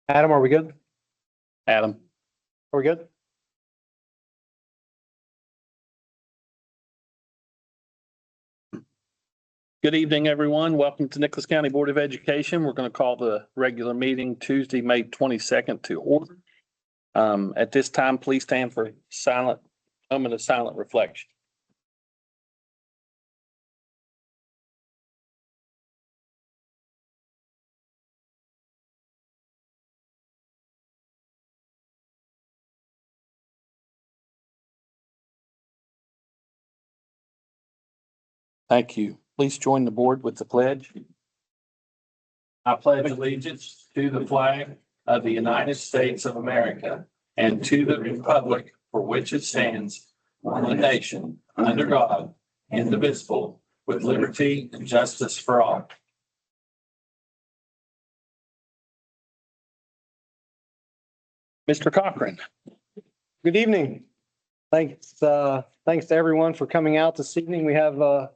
Adam, are we good? Adam. Are we good? Good evening, everyone. Welcome to Nicholas County Board of Education. We're going to call the regular meeting Tuesday, May 22nd to order. At this time, please stand for moment of silent reflection. Thank you. Please join the board with the pledge. I pledge allegiance to the flag of the United States of America and to the republic for which it stands, one nation, under God, indivisible, with liberty and justice for all. Mr. Cochran. Good evening. Thanks to everyone for coming out this evening. We have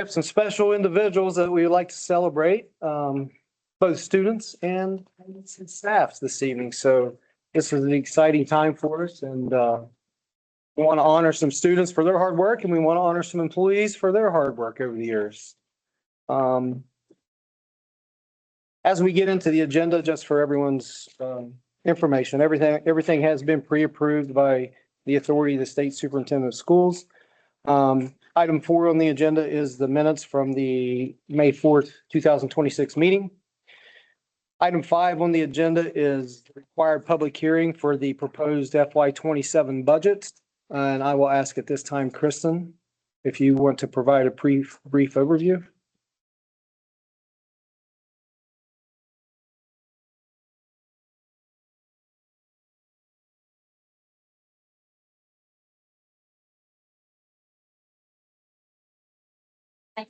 some special individuals that we would like to celebrate, both students and staffs this evening. So this is an exciting time for us, and we want to honor some students for their hard work, and we want to honor some employees for their hard work over the years. As we get into the agenda, just for everyone's information, everything has been pre-approved by the authority of the state superintendent of schools. Item 4 on the agenda is the minutes from the May 4th, 2026 meeting. Item 5 on the agenda is the required public hearing for the proposed FY27 budget. And I will ask at this time, Kristen, if you want to provide a brief overview.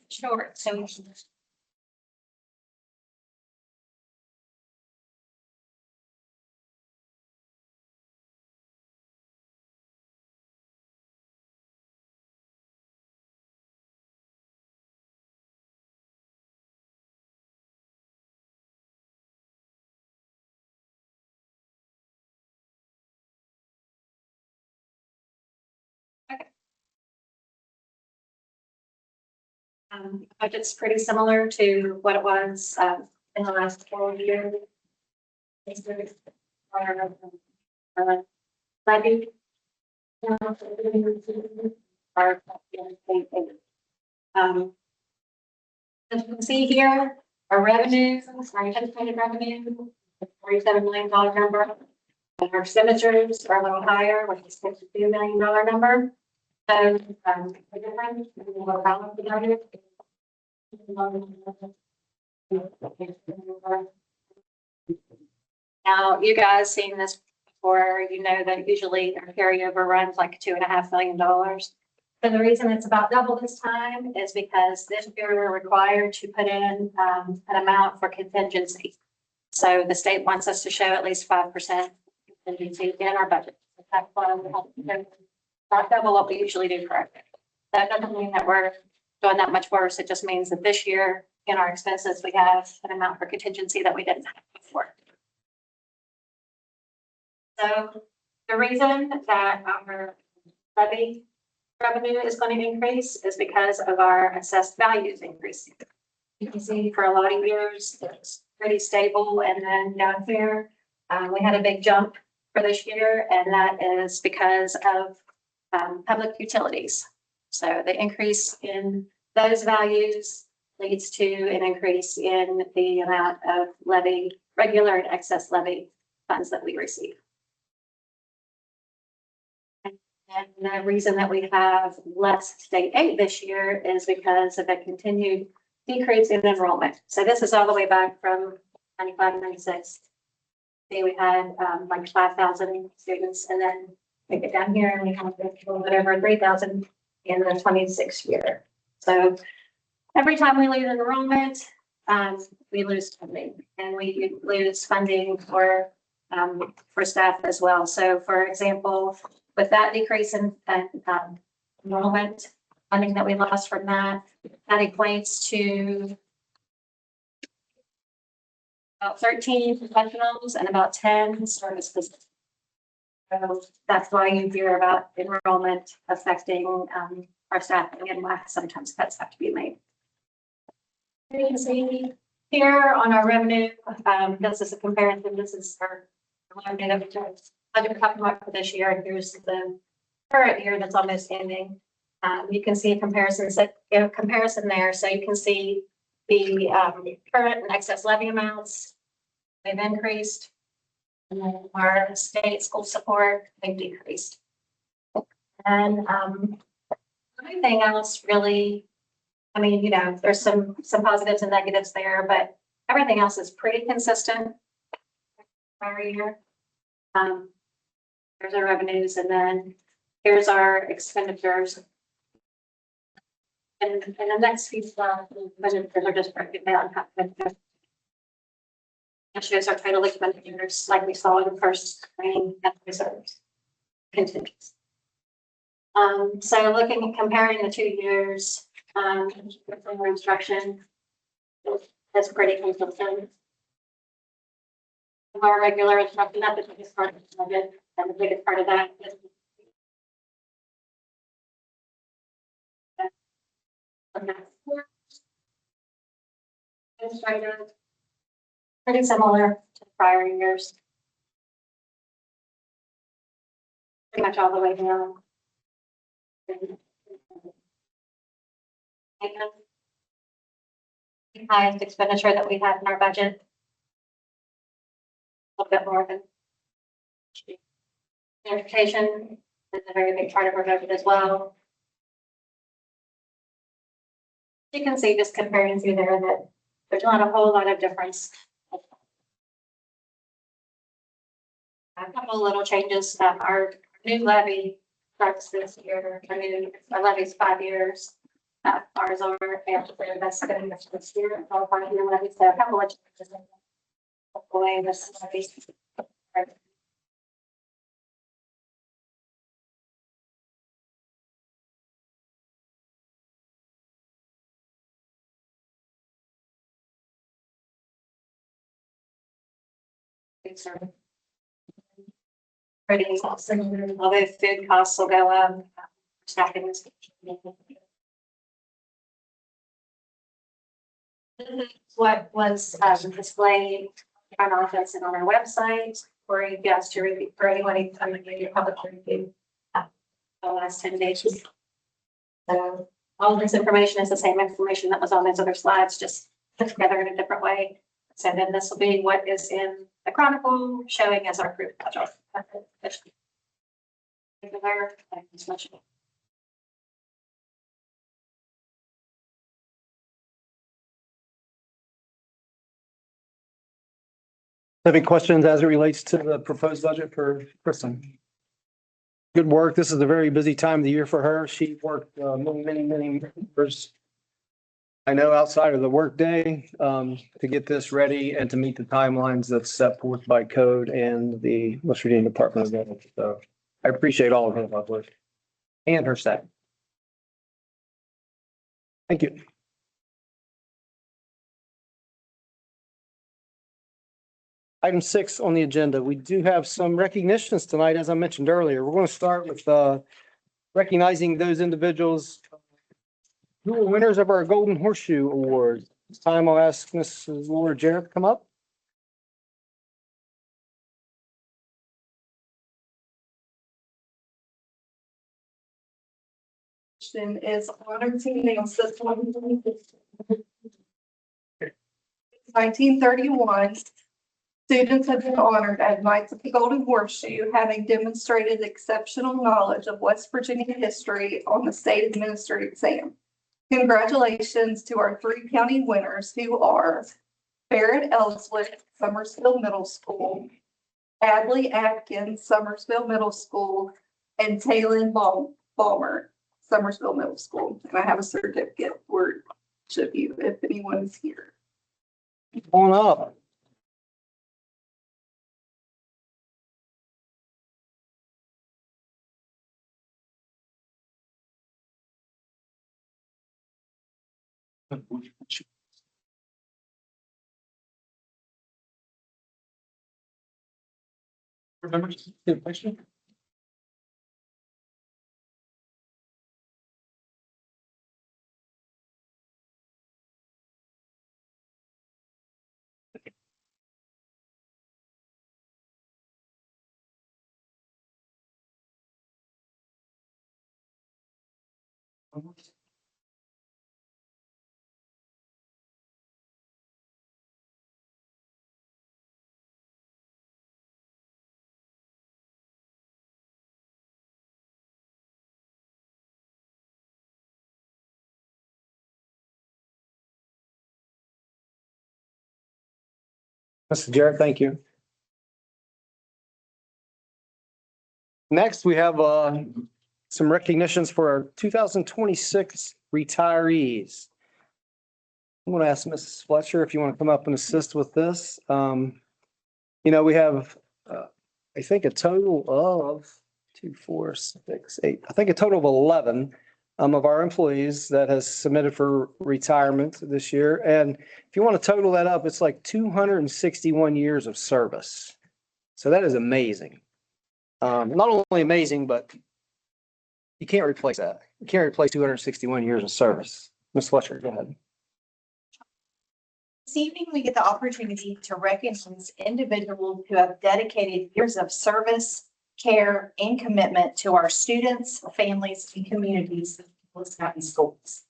Sure. So budget's pretty similar to what it was in the last 12 years. Levy. As you can see here, our revenues, our anticipated revenue, $47 million number. And our expenditures are a little higher, which is $52 million number. So, the difference is what balance the budget. Now, you guys seen this before, you know that usually our carryover runs like $2.5 million. So the reason it's about double this time is because this year we're required to put in an amount for contingency. So the state wants us to show at least 5% contingency in our budget. That's why we have to do not double what we usually do for our budget. That doesn't mean that we're doing that much worse. It just means that this year in our expenses, we have an amount for contingency that we didn't have before. So the reason that our levy revenue is going to increase is because of our assessed values increasing. You can see for a lot of years, it's pretty stable. And then down here, we had a big jump for this year, and that is because of public utilities. So the increase in those values leads to an increase in the amount of levy, regular and excess levy funds that we receive. And the reason that we have less state aid this year is because of a continued decrease in enrollment. So this is all the way back from 95, 96. See, we had like 5,000 students, and then we get down here and we have a little bit over 3,000 in the 26 year. So every time we lose enrollment, we lose funding, and we lose funding for staff as well. So for example, with that decrease in enrollment funding that we lost from that equates to about 13 professionals and about 10 service positions. So that's why you hear about enrollment affecting our staffing and why sometimes cuts have to be made. You can see here on our revenue, this is a comparison. This is our revenue that we just budget talking about for this year. And here's the current year that's almost ending. You can see a comparison there. So you can see the current and excess levy amounts. They've increased. And then our state school support, they've decreased. And everything else really, I mean, you know, there's some positives and negatives there, but everything else is pretty consistent prior year. There's our revenues, and then here's our expenditures. And the next few slides, expenditures are just broken down. It shows our total expenditures like we saw in the first screen at reserves contingents. So looking at comparing the 2 years, for instruction, that's pretty consistent. Our regular instruction, not the biggest part of the budget, and the biggest part of that is pretty similar to prior years. Pretty much all the way down. The highest expenditure that we had in our budget. A little bit more than transportation is a very big part of our budget as well. You can see just comparing through there that there's not a whole lot of difference. A couple of little changes. Our new levy starts this year. Our levy's 5 years. Ours are after that's going to this year. All 5-year levies. So a couple of changes in the way this levy. Pretty awesome. Although food costs will go up, staffing is. This is what was displayed on our office and on our website for you guys to review, for anyone who's coming to your public review. The last 10 days. So all this information is the same information that was on those other slides, just put together in a different way. So then this will be what is in the Chronicle showing as our approved budget. Any questions as it relates to the proposed budget for Kristen? Good work. This is a very busy time of the year for her. She worked many years. I know outside of the workday to get this ready and to meet the timelines that's set forth by code and the West Virginia Department of Ed. So I appreciate all of her hard work and her staff. Thank you. Item 6 on the agenda, we do have some recognitions tonight, as I mentioned earlier. We're going to start with recognizing those individuals who were winners of our Golden Horseshoe Award. This time I'll ask Mrs. Laura Jarrett to come up. Is honored to announce this one. 1931, students have been honored as Knights of the Golden Horseshoe, having demonstrated exceptional knowledge of West Virginia history on the state administered exam. Congratulations to our 3 county winners, who are Barrett Ellswood, Summersville Middle School, Adley Atkins, Summersville Middle School, and Taylin Balmer, Summersville Middle School. And I have a certificate for each of you if anyone's here. Come on up. Remember, get a picture? Mr. Jarrett, thank you. Next, we have some recognitions for our 2026 retirees. I'm going to ask Mrs. Fletcher if you want to come up and assist with this. We have, I think, a total of 2, 4, 6, 8, I think a total of 11 of our employees that has submitted for retirement this year. And if you want to total that up, it's like 261 years of service. So that is amazing. Not only amazing, but you can't replace that. You can't replace 261 years of service. Ms. Fletcher, go ahead. This evening, we get the opportunity to recognize individuals who have dedicated years of service, care, and commitment to our students, families, and communities of Nicholas County Schools.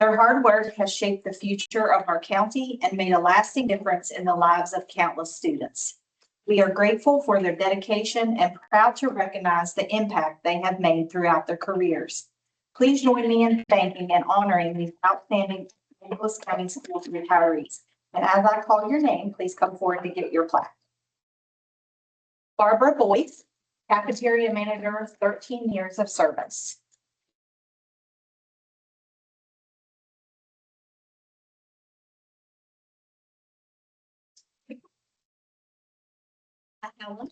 Their hard work has shaped the future of our county and made a lasting difference in the lives of countless students. We are grateful for their dedication and proud to recognize the impact they have made throughout their careers. Please join me in thanking and honoring these outstanding Nicholas County Schools retirees. And as I call your name, please come forward to get your plaque. Barbara Boyce, cafeteria manager, 13 years of service. Helen,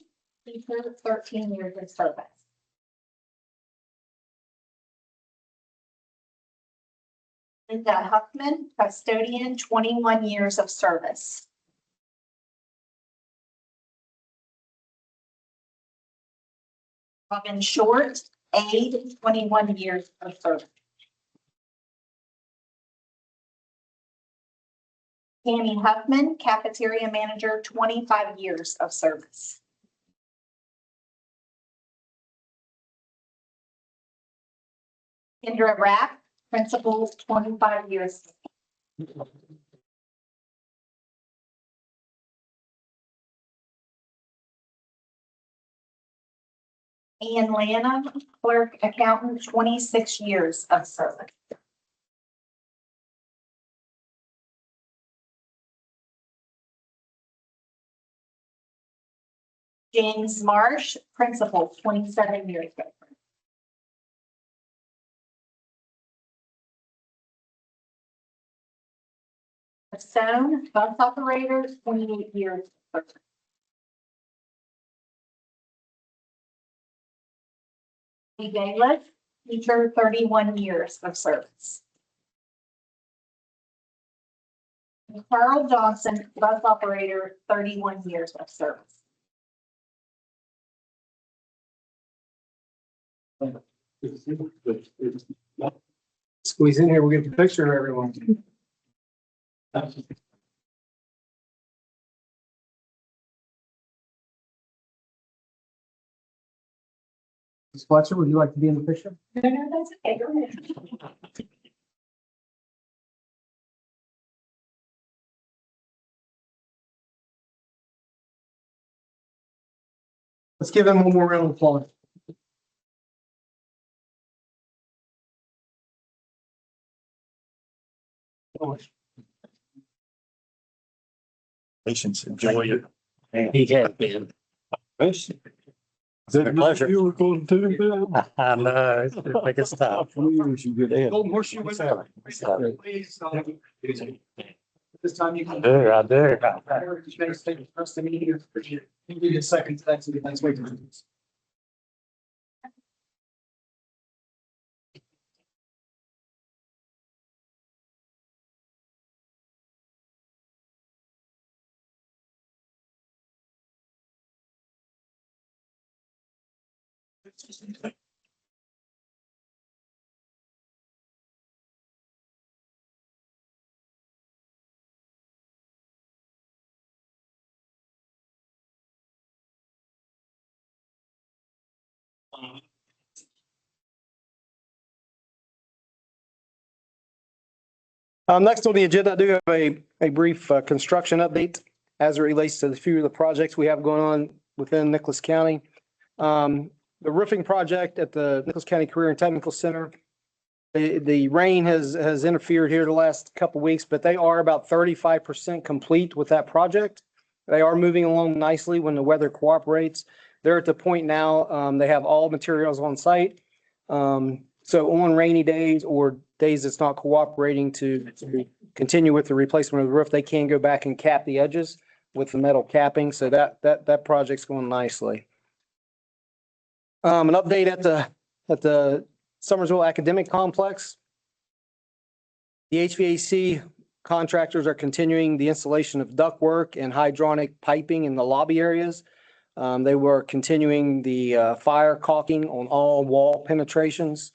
teacher, 13 years of service. Linda Huffman, custodian, 21 years of service. Robin Short, aide, 21 years of service. Tammy Huffman, cafeteria manager, 25 years of service. Kendra Rapp, principal, 25 years. Ian Lanham, clerk, accountant, 26 years of service. James Marsh, principal, 27 years of service. Stone, bus operator, 28 years of service. Lee Bailiff, teacher, 31 years of service. Carl Johnson, bus operator, 31 years of service. Squeeze in here, we'll get the picture of everyone. Ms. Fletcher, would you like to be in the picture? No, that's okay. Go ahead. Let's give him one more round of applause. Patience, enjoy it. He has been. Pleasure. You were going to do that? I know, it's the biggest stuff. Golden Horseshoe. Please, this time you can. I do. Heritage Day, state the rest of the meeting. Give you a second. Thanks. Thanks. Next on the agenda, I do have a brief construction update as it relates to the few of the projects we have going on within Nicholas County. The roofing project at the Nicholas County Career and Technical Center. The rain has interfered here the last couple weeks, but they are about 35% complete with that project. They are moving along nicely when the weather cooperates. They're at the point now, they have all materials on site. So on rainy days or days it's not cooperating to continue with the replacement of the roof, they can go back and cap the edges with the metal capping. So that project's going nicely. An update at the Summersville Academic Complex. The HVAC contractors are continuing the installation of ductwork and hydronic piping in the lobby areas. They were continuing the fire caulking on all wall penetrations.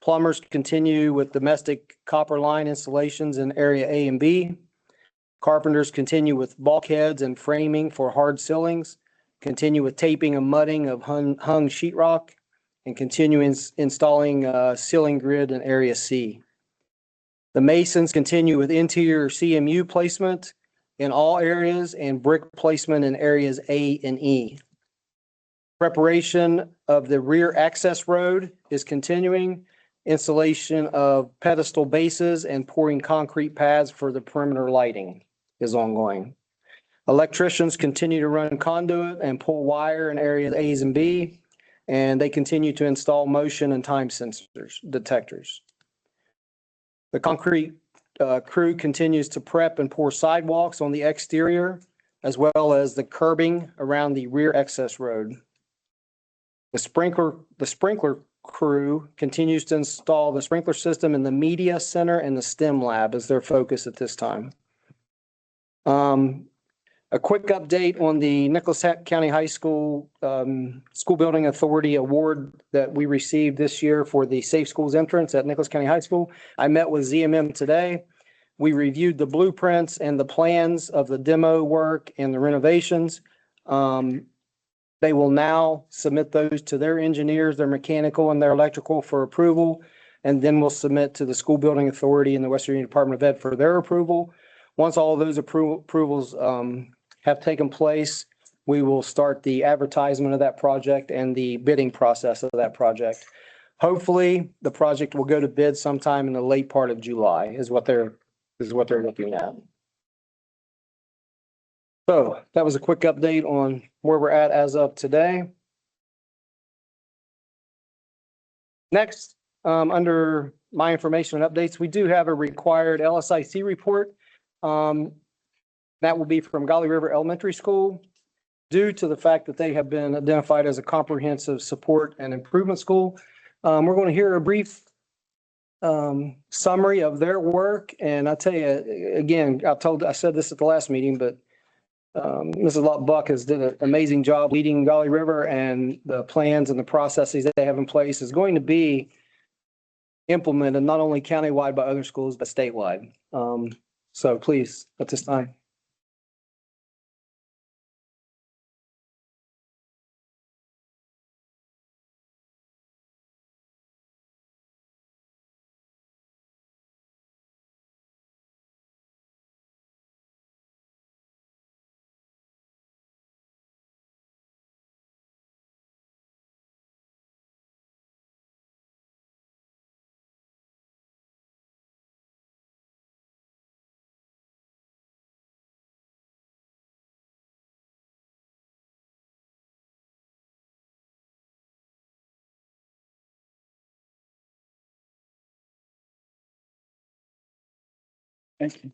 Plumbers continue with domestic copper line installations in area A and B. Carpenters continue with bulkheads and framing for hard ceilings, continue with taping and mudding of hung sheetrock, and continue installing ceiling grid in area C. The masons continue with interior CMU placement in all areas and brick placement in areas A and E. Preparation of the rear access road is continuing. Installation of pedestal bases and pouring concrete pads for the perimeter lighting is ongoing. Electricians continue to run conduit and pull wire in areas A and B, and they continue to install motion and time sensors detectors. The concrete crew continues to prep and pour sidewalks on the exterior, as well as the curbing around the rear access road. The sprinkler crew continues to install the sprinkler system in the media center and the STEM lab as their focus at this time. A quick update on the Nicholas County High School School Building Authority Award that we received this year for the Safe Schools entrance at Nicholas County High School. I met with ZMM today. We reviewed the blueprints and the plans of the demo work and the renovations. They will now submit those to their engineers, their mechanical and their electrical for approval. And then we'll submit to the School Building Authority and the West Virginia Department of Ed for their approval. Once all of those approvals have taken place, we will start the advertisement of that project and the bidding process of that project. Hopefully, the project will go to bid sometime in the late part of July is what they're looking at. So that was a quick update on where we're at as of today. Next, under my information and updates, we do have a required LSIC report. That will be from Golly River Elementary School. Due to the fact that they have been identified as a comprehensive support and improvement school, we're going to hear a brief summary of their work. And I tell you, again, I said this at the last meeting, but Mrs. Lott Buck has done an amazing job leading Golly River, and the plans and the processes that they have in place is going to be implemented not only countywide by other schools, but statewide. So please, at this time. Thank you.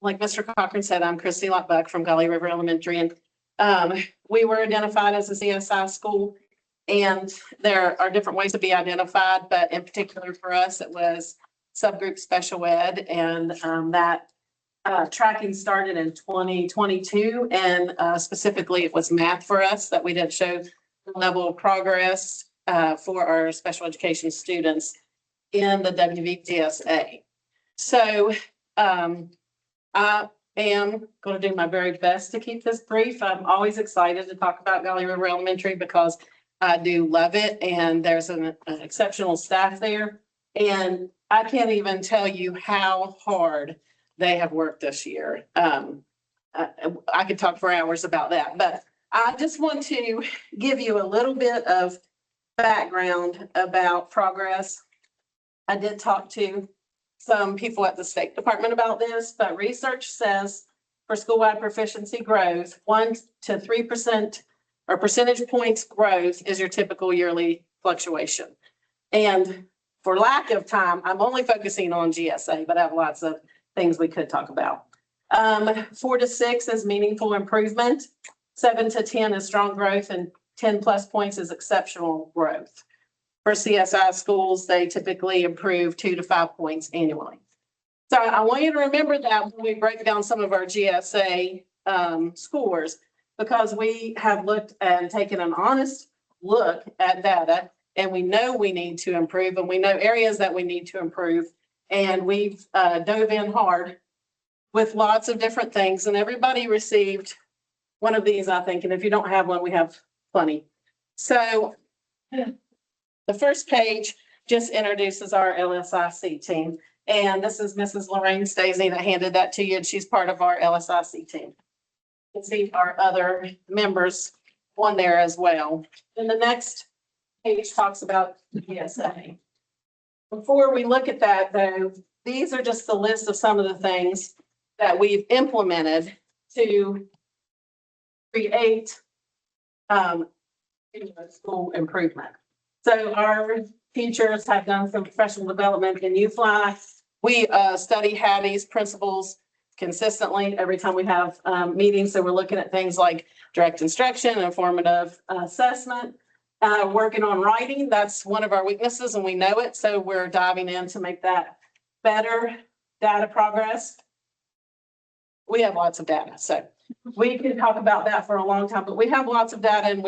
like Mr. Cochran said, I'm Christy Lockbuck from Gully River Elementary, and we were identified as a CSI school. And there are different ways to be identified, but in particular for us, it was subgroup special ed, and that tracking started in 2022, and specifically it was math for us that we didn't show the level of progress for our special education students in the WVGSA. So I am going to do my very best to keep this brief. I'm always excited to talk about Gully River Elementary because I do love it, and there's an exceptional staff there. And I can't even tell you how hard they have worked this year. I could talk for hours about that, but I just want to give you a little bit of background about progress. I did talk to some people at the State Department about this, but research says for school-wide proficiency growth, 1 to 3% or percentage points growth is your typical yearly fluctuation. And for lack of time, I'm only focusing on GSA, but I have lots of things we could talk about. 4 to 6 is meaningful improvement. 7 to 10 is strong growth, and 10 plus points is exceptional growth. For CSI schools, they typically improve 2 to 5 points annually. So I want you to remember that when we break down some of our GSA scores, because we have looked and taken an honest look at data, and we know we need to improve, and we know areas that we need to improve. And we've dove in hard with lots of different things, and everybody received one of these, I think. And if you don't have one, we have plenty. So the first page just introduces our LSIC team. And this is Mrs. Lorraine Stacey that handed that to you, and she's part of our LSIC team. You can see our other members on there as well. And the next page talks about GSA. Before we look at that, though, these are just the list of some of the things that we've implemented to create school improvement. So our teachers have done some professional development in UFly. We study Hattie's principles consistently every time we have meetings. So we're looking at things like direct instruction, informative assessment, working on writing. That's one of our weaknesses, and we know it. So we're diving in to make that better. Data progress. We have lots of data, so we could talk about that for a long time, but we have lots of data, and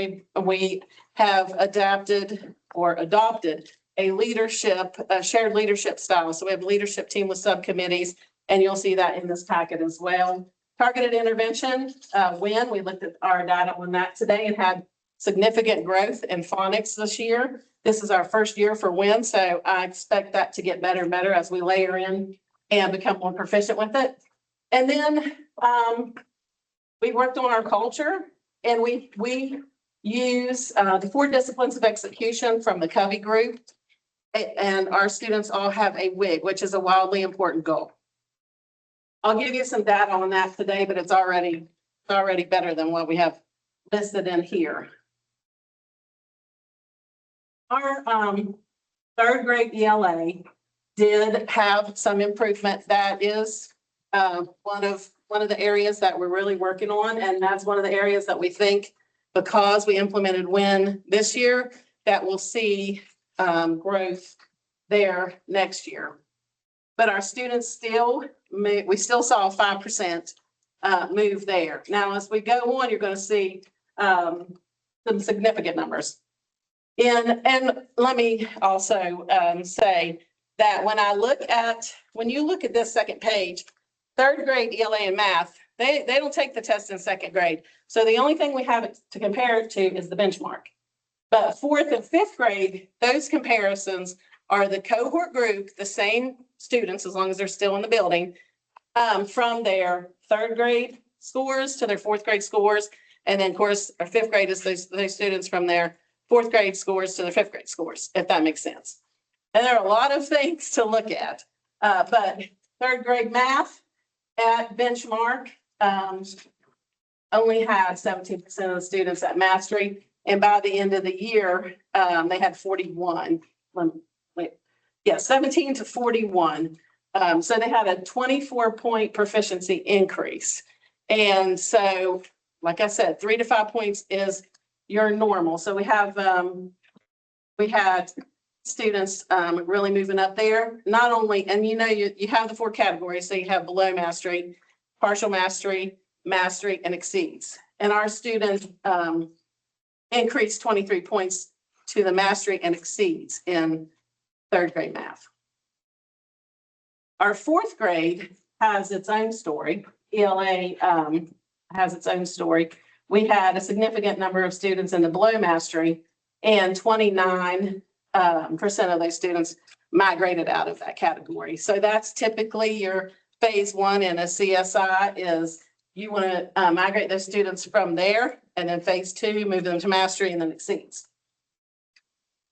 we have adapted or adopted a shared leadership style. So we have a leadership team with subcommittees, and you'll see that in this packet as well. Targeted intervention, we looked at our data on that today and had significant growth in phonics this year. This is our first year for WIN, so I expect that to get better and better as we layer in and become more proficient with it. And then we worked on our culture, and we use the 4 disciplines of execution from the Covey group. And our students all have a WIG, which is a wildly important goal. I'll give you some data on that today, but it's already better than what we have listed in here. Our 3rd grade ELA did have some improvement. That is one of the areas that we're really working on, and that's one of the areas that we think, because we implemented WIN this year, that we'll see growth there next year. But our students we still saw a 5% move there. Now, as we go on, you're going to see some significant numbers. And let me also say that when you look at this second page, 3rd grade ELA and math, they don't take the test in 2nd grade. So the only thing we have to compare it to is the benchmark. But 4th and 5th grade, those comparisons are the cohort group, the same students, as long as they're still in the building, from their 3rd grade scores to their 4th grade scores. And then, of course, our 5th grade is those students from their 4th grade scores to their 5th grade scores, if that makes sense. And there are a lot of things to look at. But 3rd grade math at benchmark only had 17% of the students at mastery. And by the end of the year, they had 41. 17 to 41 So they had a 24-point proficiency increase. And so, like I said, 3 to 5 points is your normal. So we had students really moving up there, not only, and you have the 4 categories. So you have below mastery, partial mastery, mastery, and exceeds. And our student increased 23 points to the mastery and exceeds in 3rd grade math. Our 4th grade has its own story. ELA has its own story. We had a significant number of students in the below mastery, and 29% of those students migrated out of that category. So that's typically your phase 1 in a CSI is you want to migrate those students from there, and then phase 2, move them to mastery and then exceeds.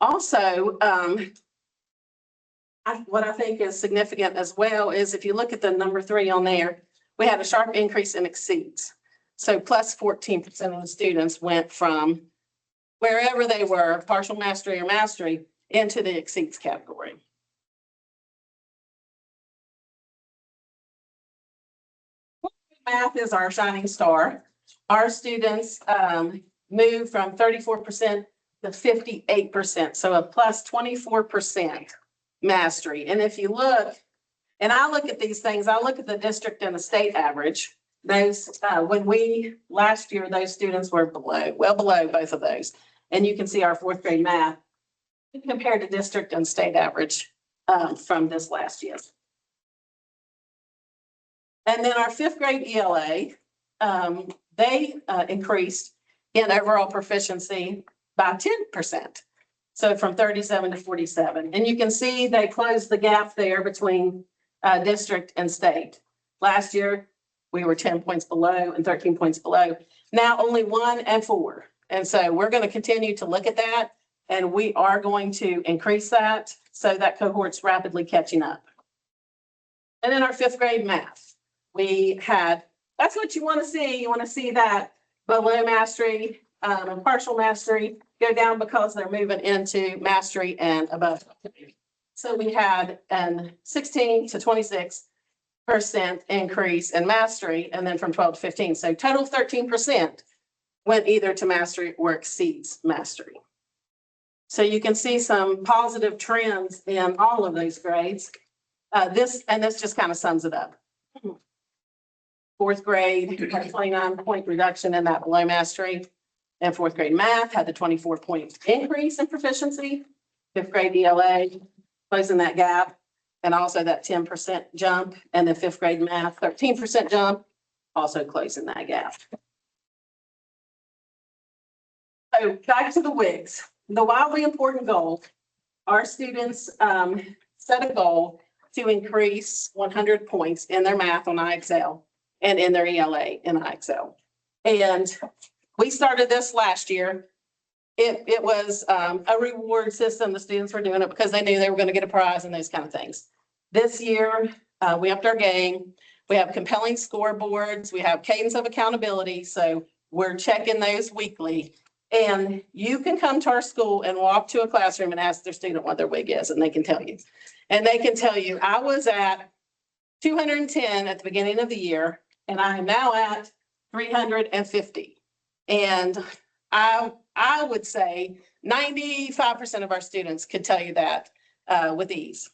Also, what I think is significant as well is if you look at the number 3 on there, we had a sharp increase in exceeds. So plus 14% of the students went from wherever they were, partial mastery or mastery, into the exceeds category. Math is our shining star. Our students moved from 34% to 58%, so a plus 24% mastery. And if you look, and I look at these things, I look at the district and the state average. Those, last year, those students were well below both of those. And you can see our 4th grade math compared to district and state average from this last year. And then our 5th grade ELA, they increased in overall proficiency by 10%. So from 37 to 47. And you can see they closed the gap there between district and state. Last year, we were 10 points below and 13 points below. Now only 1 and 4. And so we're going to continue to look at that, and we are going to increase that so that cohort's rapidly catching up. And then our 5th grade math, we had, that's what you want to see. You want to see that below mastery and partial mastery go down because they're moving into mastery and above. So we had an 16 to 26% increase in mastery, and then from 12 to 15. So total 13% went either to mastery or exceeds mastery. So you can see some positive trends in all of those grades. This just kind of sums it up. 4th grade had a 29-point reduction in that below mastery, and 4th grade math had the 24-point increase in proficiency. 5th grade ELA closing that gap, and also that 10% jump, and the 5th grade math 13% jump, also closing that gap. So back to the WIGs, the wildly important goal. Our students set a goal to increase 100 points in their math on IXL and in their ELA in IXL. And we started this last year. It was a reward system. The students were doing it because they knew they were going to get a prize and those kind of things. This year, we upped our game. We have compelling scoreboards. We have cadence of accountability. So we're checking those weekly. And you can come to our school and walk to a classroom and ask their student what their WIG is, and they can tell you. And they can tell you, I was at 210 at the beginning of the year, and I am now at 350. And I would say 95% of our students could tell you that with ease.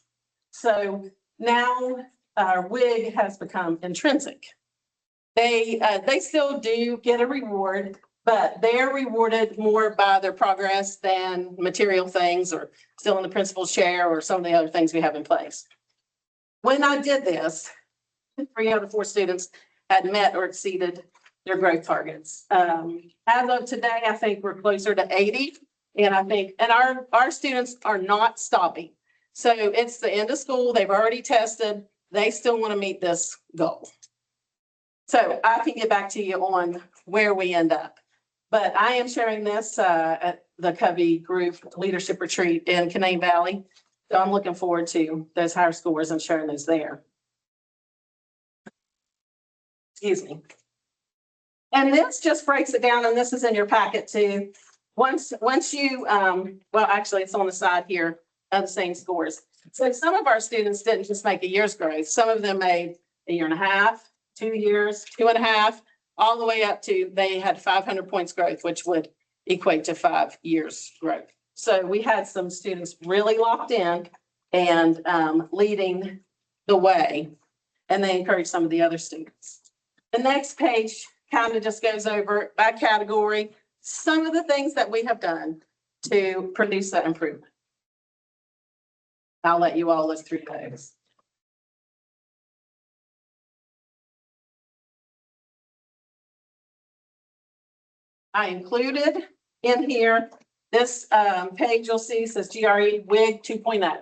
So now our WIG has become intrinsic. They still do get a reward, but they're rewarded more by their progress than material things or still in the principal's chair or some of the other things we have in place. When I did this, 3 out of 4 students had met or exceeded their growth targets. As of today, I think we're closer to 80. And I think, and our students are not stopping. So it's the end of school. They've already tested. They still want to meet this goal. So I can get back to you on where we end up. But I am sharing this at the Covey Group Leadership Retreat in Canaan Valley. So I'm looking forward to those higher scores and sharing those there. Excuse me. And this just breaks it down, and this is in your packet too. Once you, well, actually it's on the side here of the same scores. So some of our students didn't just make a year's growth. Some of them made a year and a half, 2 years, 2.5, all the way up to they had 500 points growth, which would equate to 5 years growth. So we had some students really locked in and leading the way, and they encouraged some of the other students. The next page kind of just goes over by category, some of the things that we have done to produce that improvement. I'll let you all look through those. I included in here, this page you'll see says GRE WIG 2.0.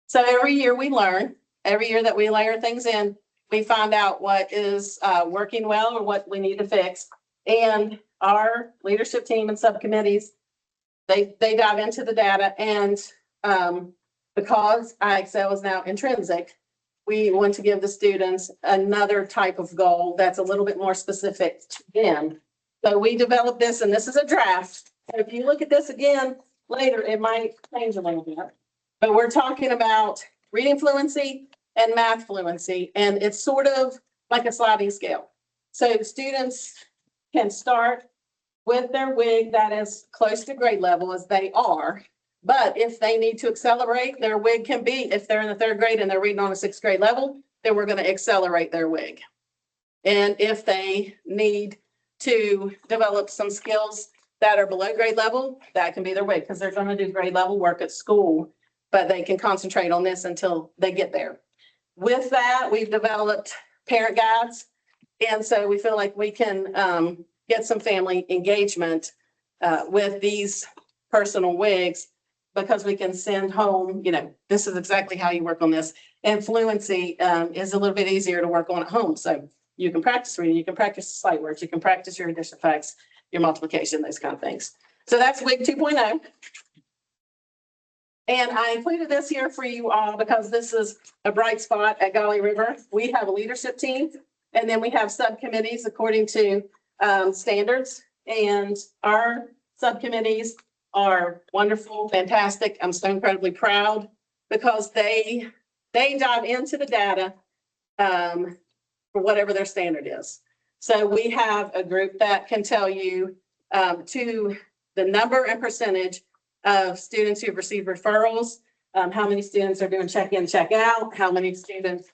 So every year we learn, every year that we layer things in, we find out what is working well or what we need to fix. And our leadership team and subcommittees, they dive into the data, and because IXL is now intrinsic, we want to give the students another type of goal that's a little bit more specific to them. So we developed this, and this is a draft. So if you look at this again later, it might change a little bit. But we're talking about reading fluency and math fluency, and it's sort of like a sliding scale. So students can start with their WIG that is close to grade level as they are. But if they need to accelerate, their WIG can be, if they're in the 3rd grade and they're reading on a 6th grade level, then we're going to accelerate their WIG. And if they need to develop some skills that are below grade level, that can be their WIG, because they're going to do grade level work at school, but they can concentrate on this until they get there. With that, we've developed parent guides. And so we feel like we can get some family engagement with these personal WIGs, because we can send home, this is exactly how you work on this. And fluency is a little bit easier to work on at home. So you can practice reading, you can practice sight words, you can practice your addition facts, your multiplication, those kind of things. So that's WIG 2.0. And I included this here for you all because this is a bright spot at Golly River. We have a leadership team, and then we have subcommittees according to standards. And our subcommittees are wonderful, fantastic. I'm so incredibly proud because they dive into the data for whatever their standard is. So we have a group that can tell you to the number and percentage of students who've received referrals, how many students are doing check-in, check-out, how many students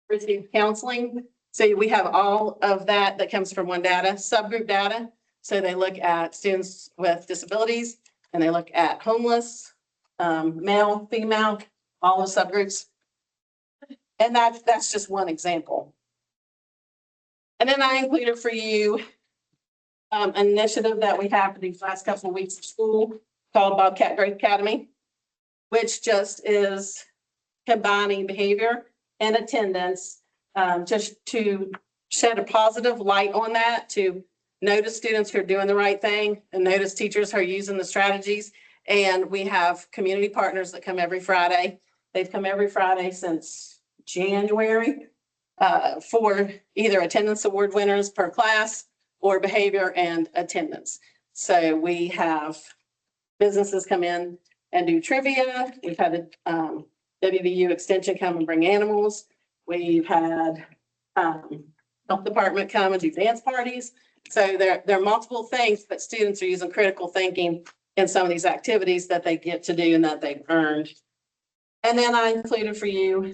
receive counseling. So we have all of that comes from one data, subgroup data. So they look at students with disabilities, and they look at homeless, male, female, all the subgroups. And that's just one example. And then I included for you an initiative that we have for these last couple of weeks of school called Bobcat Growth Academy, which just is combining behavior and attendance just to shed a positive light on that, to notice students who are doing the right thing and notice teachers who are using the strategies. And we have community partners that come every Friday. They've come every Friday since January for either attendance award winners per class or behavior and attendance. So we have businesses come in and do trivia. We've had the WVU Extension come and bring animals. We've had health department come and do dance parties. So there are multiple things that students are using critical thinking in some of these activities that they get to do and that they've earned. And then I included for you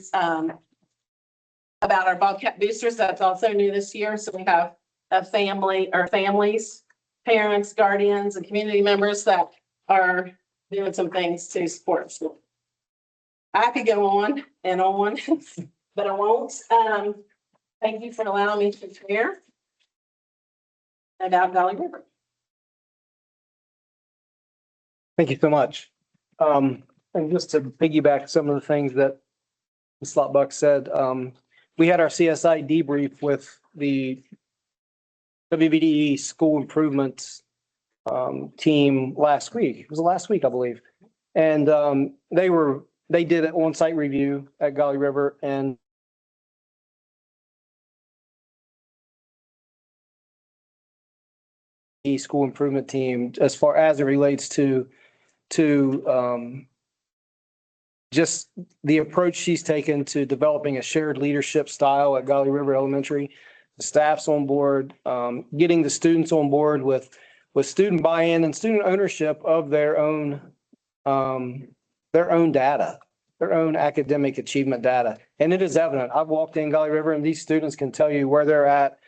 about our Bobcat boosters. That's also new this year. So we have a family or families, parents, guardians, and community members that are doing some things to support school. I could go on and on, but I won't. Thank you for allowing me to share about Golly River. Thank you so much. And just to piggyback some of the things that Ms. Slotbuck said, we had our CSI debrief with the WVDE school improvements team last week. It was last week, I believe. And they did an on-site review at Golly River, and the school improvement team, as far as it relates to just the approach she's taken to developing a shared leadership style at Golly River Elementary. The staff's on board, getting the students on board with student buy-in and student ownership of their own data, their own academic achievement data. And it is evident. I've walked in Golly River and these students can tell you where they're at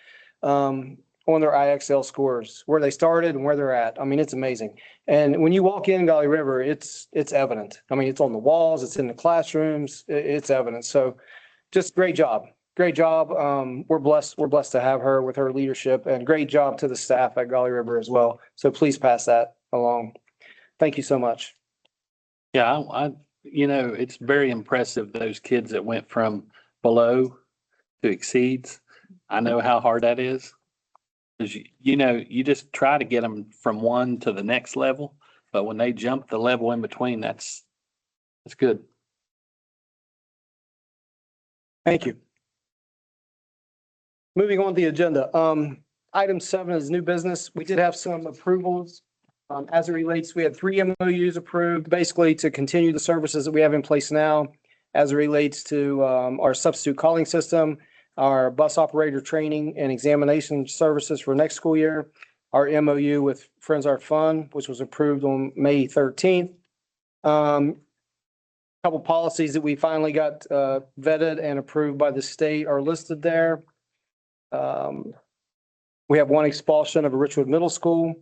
on their IXL scores, where they started and where they're at. I mean, it's amazing. And when you walk in Golly River, it's evident. I mean, it's on the walls, it's in the classrooms, it's evident. So just great job. Great job. We're blessed to have her with her leadership, and great job to the staff at Golly River as well. So please pass that along. Thank you so much. Yeah, it's very impressive, those kids that went from below to exceeds. I know how hard that is. Because, you just try to get them from one to the next level, but when they jump the level in between, that's good. Thank you. Moving on to the agenda. Item 7 is new business. We did have some approvals. As it relates, we had 3 MOUs approved, basically to continue the services that we have in place now as it relates to our substitute calling system, our bus operator training and examination services for next school year, our MOU with Friends Are Fun, which was approved on May 13th. Couple policies that we finally got vetted and approved by the state are listed there. We have 1 expulsion of a Richwood Middle School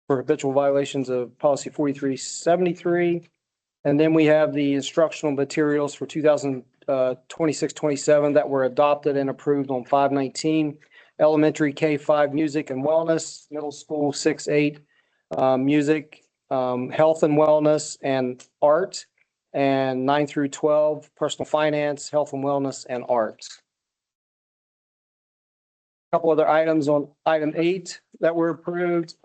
for habitual violations of policy 4373. And then we have the instructional materials for 2026-27 that were adopted and approved on 5/19. Elementary K-5 music and wellness, middle school 6/8 music, health and wellness and art, and 9 through 12 personal finance, health and wellness and arts. Couple other items on item 8 that were approved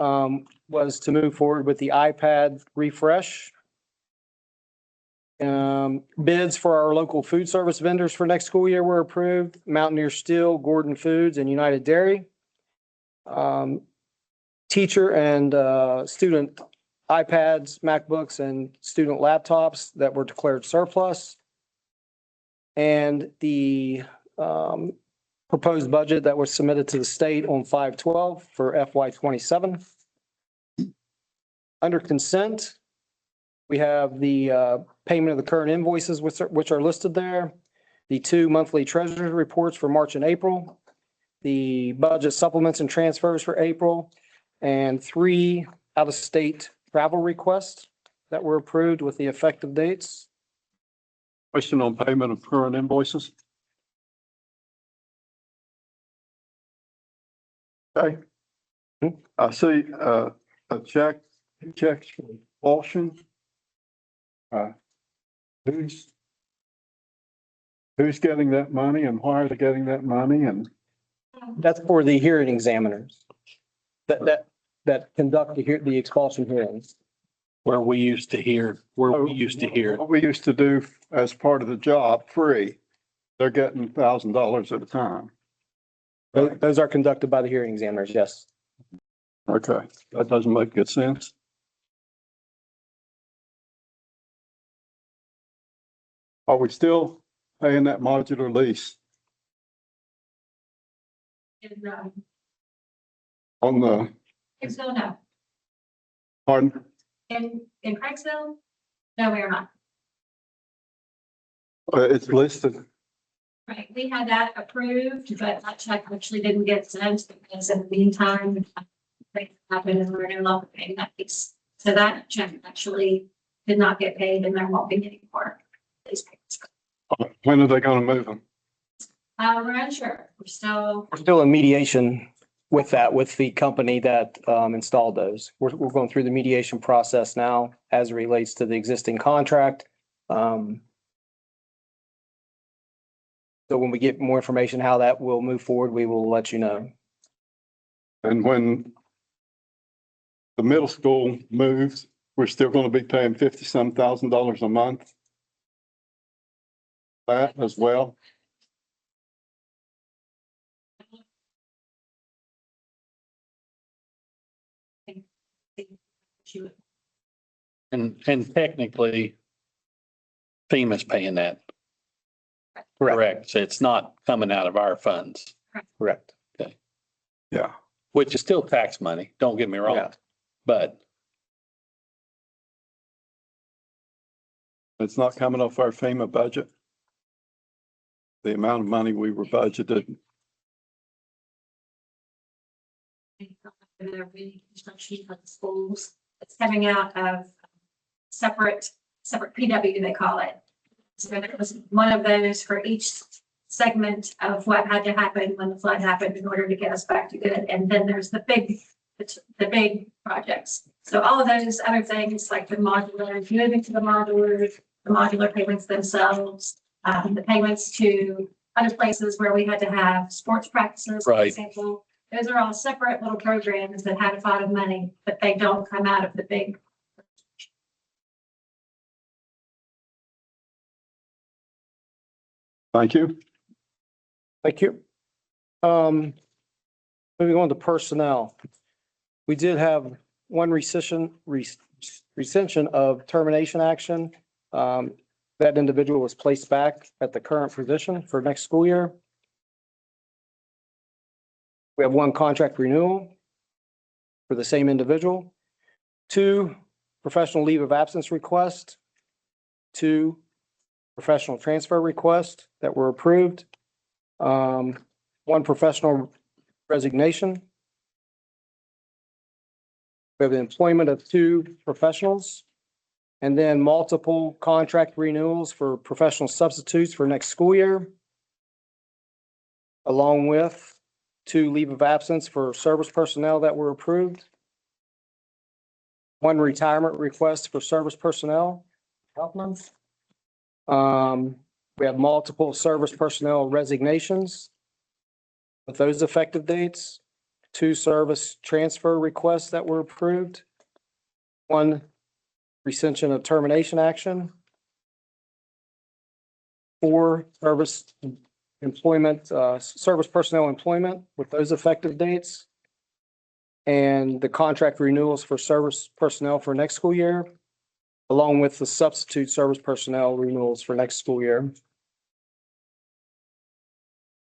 was to move forward with the iPad refresh. Bids for our local food service vendors for next school year were approved. Mountaineer Steel, Gordon Foods, and United Dairy. Teacher and student iPads, MacBooks, and student laptops that were declared surplus. And the proposed budget that was submitted to the state on 5/12 for FY 27. Under consent, we have the payment of the current invoices which are listed there, the 2 monthly treasury reports for March and April, the budget supplements and transfers for April, and 3 out-of-state travel requests that were approved with the effective dates. Question on payment of current invoices. Okay. I see, a checks for Washington. Who's getting that money and why are they getting that money? And That's for the hearing examiners that conduct the expulsion hearings. Where we used to hear. what we used to do as part of the job, free, they're getting $1,000 at a time. Those are conducted by the hearing examiners, yes. Okay, that doesn't make good sense. Are we still paying that modular lease on the, It's still no. pardon? In Craigslist? No, we are not. It's listed. Right, we had that approved, but that check actually didn't get sent because in the meantime, things happened and we're no longer paying that piece. So that check actually did not get paid and there won't be any more. These payments. When are they gonna move them? We're unsure. We're still, We're still in mediation with the company that installed those. We're going through the mediation process now as it relates to the existing contract. So when we get more information how that will move forward, we will let you know. And when the middle school moves, we're still gonna be paying $50-some thousand a month. That as well. And technically, FEMA's paying that. Correct. So it's not coming out of our funds, Correct. Yeah. which is still tax money. Don't get me wrong. Yeah. But It's not coming off our FEMA budget. The amount of money we were budgeted. Construction for the schools. It's coming out of separate PW, they call it. So there was one of those for each segment of what had to happen when the flood happened in order to get us back to good. And then there's the big projects. So all of those other things like the modular, moving to the modular payments themselves, the payments to other places where we had to have sports practices, for Right. example. Those are all separate little programs that had a lot of money, but they don't come out of the big. Thank you. Thank you. Moving on to personnel. We did have one rescission of termination action. That individual was placed back at the current position for next school year. We have one contract renewal for the same individual, 2 professional leave of absence requests, 2 professional transfer requests that were approved, 1 professional resignation. We have the employment of 2 professionals, and then multiple contract renewals for professional substitutes for next school year, along with 2 leave of absence for service personnel that were approved, 1 retirement request for service personnel. We have multiple service personnel resignations with those effective dates, 2 service transfer requests that were approved, 1 rescission of termination action, 4 service personnel employment with those effective dates, and the contract renewals for service personnel for next school year, along with the substitute service personnel renewals for next school year.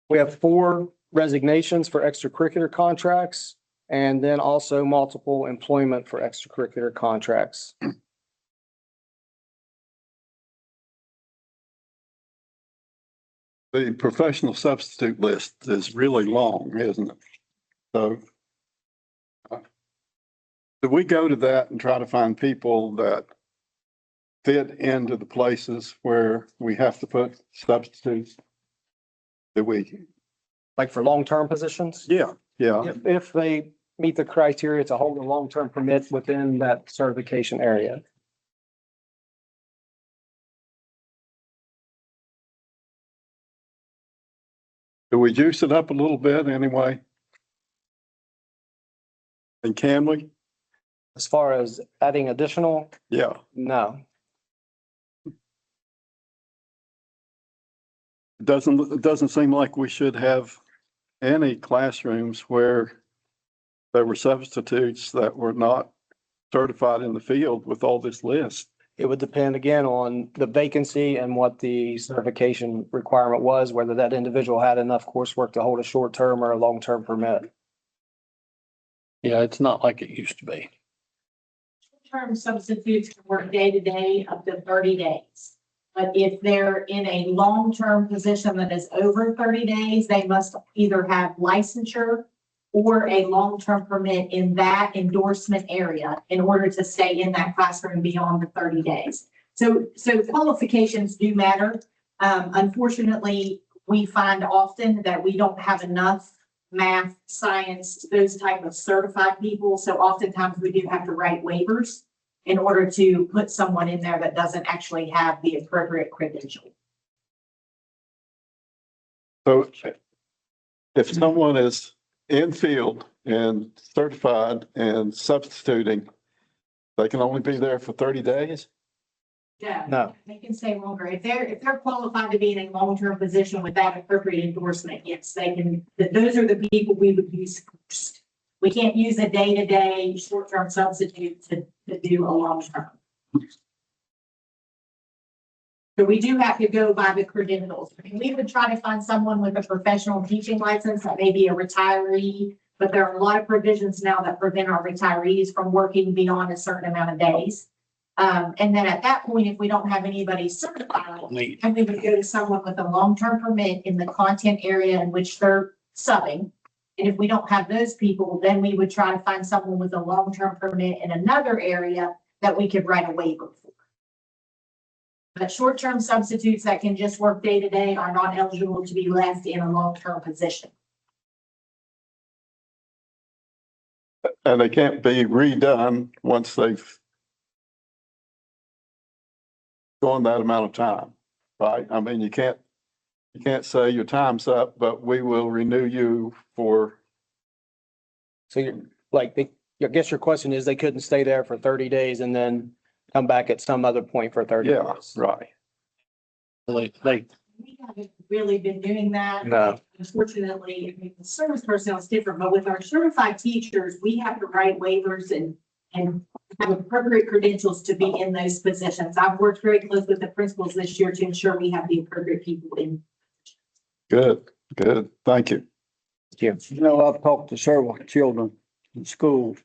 We have 4 resignations for extracurricular contracts, and then also multiple employment for extracurricular contracts. The professional substitute list is really long, isn't it? So do we go to that and try to find people that fit into the places where we have to put substitutes? Do we? Like for long-term positions? Yeah. If they meet the criteria to hold a long-term permit within that certification area. Do we juice it up a little bit anyway? And can we? As far as adding additional, Yeah. no. It doesn't seem like we should have any classrooms where there were substitutes that were not certified in the field with all this list. It would depend again on the vacancy and what the certification requirement was, whether that individual had enough coursework to hold a short-term or a long-term permit. yeah, it's not like it used to be. Term substitutes can work day to day up to 30 days. But if they're in a long-term position that is over 30 days, they must either have licensure or a long-term permit in that endorsement area in order to stay in that classroom beyond the 30 days. So qualifications do matter. Unfortunately, we find often that we don't have enough math, science, those type of certified people. So oftentimes we do have to write waivers in order to put someone in there that doesn't actually have the appropriate credential. So if someone is in field and certified and substituting, they can only be there for 30 days? Yeah. No. They can stay longer. If they're qualified to be in a long-term position with that appropriate endorsement, yes, they can. Those are the people we would use first. We can't use a day-to-day short-term substitute to do a long-term. So we do have to go by the credentials. We would try to find someone with a professional teaching license that may be a retiree, but there are a lot of provisions now that prevent our retirees from working beyond a certain amount of days. And then at that point, if we don't have anybody certified, then we would go to someone with a long-term permit in the content area in which they're subbing. And if we don't have those people, then we would try to find someone with a long-term permit in another area that we could write a waiver for. But short-term substitutes that can just work day to day are not eligible to be left in a long-term position. And they can't be redone once they've gone that amount of time, right? I mean, you can't say your time's up, but we will renew you for, So you're like, I guess your question is they couldn't stay there for 30 days and then come back at some other point for 30 yeah, days. right. They, We haven't really been doing that. No. Unfortunately, I mean, the service personnel is different, but with our certified teachers, we have to write waivers and have appropriate credentials to be in those positions. I've worked very close with the principals this year to ensure we have the appropriate people in. Good, good. Thank you. Yeah. You know, I've talked to several children in schools,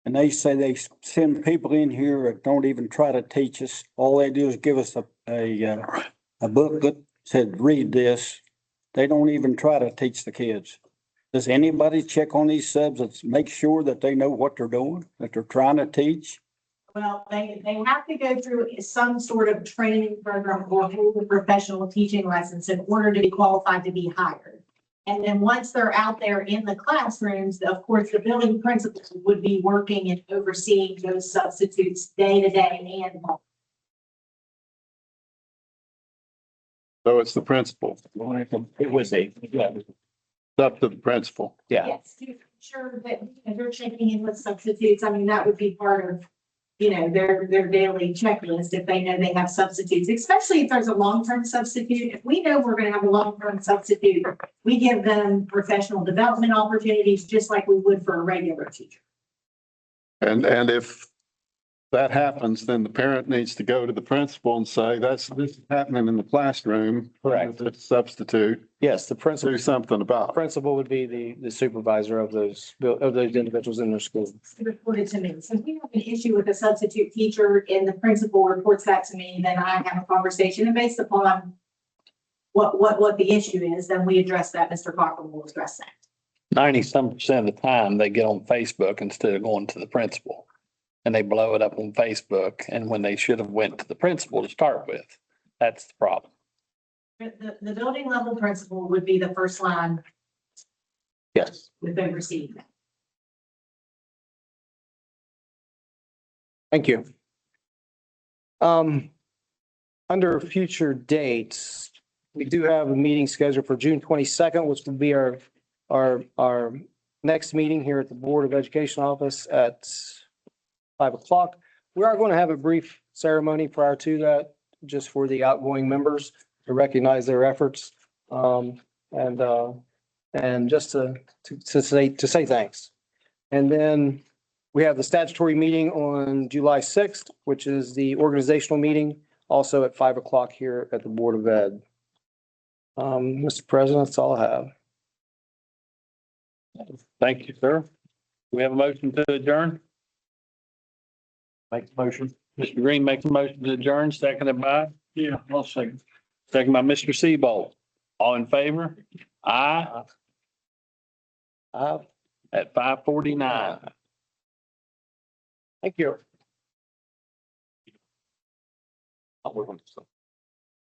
and they say they send people in here that don't even try to teach us. All they do is give us a booklet, said, read this. They don't even try to teach the kids. Does anybody check on these subs and make sure that they know what they're doing, that they're trying to teach? Well, they have to go through some sort of training program or hold a professional teaching license in order to be qualified to be hired. And then once they're out there in the classrooms, of course, the building principal would be working and overseeing those substitutes day to day and So it's the principal. it was a, yeah, It's up to the principal. Yeah. yes, to ensure that if they're checking in with substitutes, I mean, that would be part of, their daily checklist if they know they have substitutes, especially if there's a long-term substitute. If we know we're gonna have a long-term substitute, we give them professional development opportunities, just like we would for a regular teacher. And if that happens, then the parent needs to go to the principal and say, this is happening in the classroom. Correct. It's a substitute, Yes, the principal. do something about it. Principal would be the supervisor of those individuals in their school. Reported to me. So if we have an issue with a substitute teacher and the principal reports that to me, then I have a conversation, and based upon what the issue is, then we address that. Mr. Cochran will address that. 90% of the time they get on Facebook instead of going to the principal. And they blow it up on Facebook, and when they should have went to the principal to start with, that's the problem. The building level principal would be the first line Yes. with overseeing that. Thank you. Under future dates, we do have a meeting scheduled for June 22nd, which will be our next meeting here at the Board of Education office at 5:00. We are going to have a brief ceremony prior to that, just for the outgoing members to recognize their efforts. And just to say thanks. And then we have the statutory meeting on July 6th, which is the organizational meeting, also at 5:00 here at the Board of Ed. Mr. President, that's all I have. Thank you, sir. Do we have a motion to adjourn? Make the motion. Mr. Green makes a motion to adjourn, seconded by? Yeah, I'll second. Second by Mr. Seabold. All in favor? Aye. At 5:49. Thank you. I'll work on this.